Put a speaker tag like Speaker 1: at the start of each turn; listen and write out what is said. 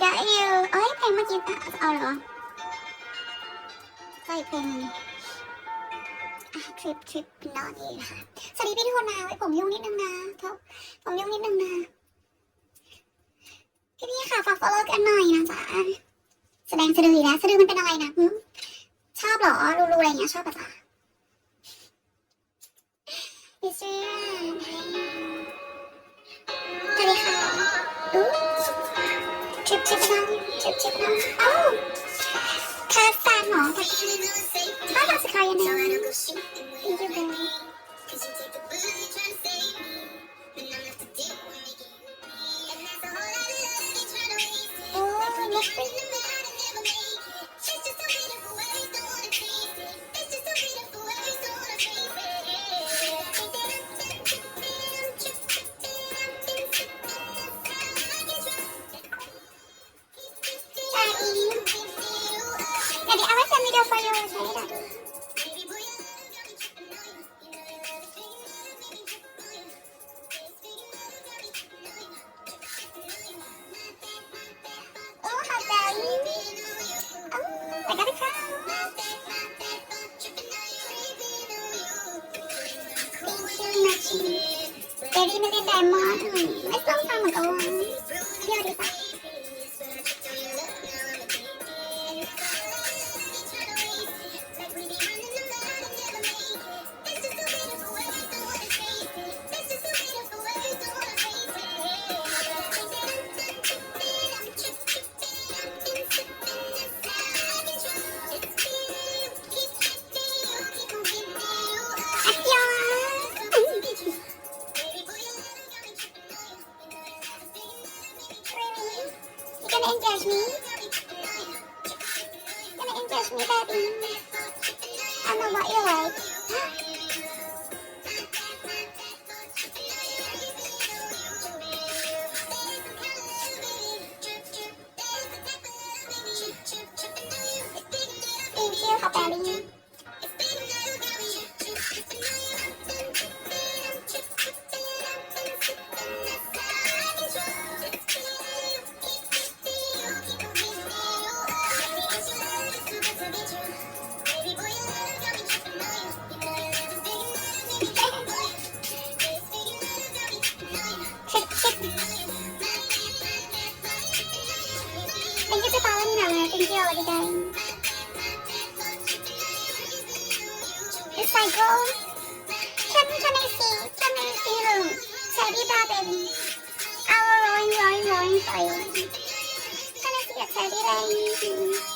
Speaker 1: got you เอ้ยเพลงเมื่อกี้เอาเหรอก็อีกเพลงนึงทริปนอนนี่นะคะสวัสดีพี่ทุกคนนะไว้ผมยุ่งนิดนึงนะผมยุ่งนิดนึงนะพี่ค่ะฝาก follow กันหน่อยนะจ๊ะแสดงสะดืออีกแล้วสะดือมันเป็นอะไรนะชอบเหรอรูอะไรอย่างเงี้ยชอบปะจ๊ะดิฉันสวัสดีค่ะทริปนอนเอ้าคาซานหรอถ้าทำสกายยังไงThank you, baby. Oh, let's see. เดี๋ยวเอาไว้ทำวิดีโอ for you ใช่ไหมI got it from Daddy ไม่ได้แดมมอนไม่ต้องฟังเหมือนกันเที่ยวดีป่ะEngage me, baby. I know what you like. Thank you, hot baby. Thank you for following me now. Thank you all again. Recycle. Can I see room? Sadie baby. Our rolling for you. Can I see a Sadie baby?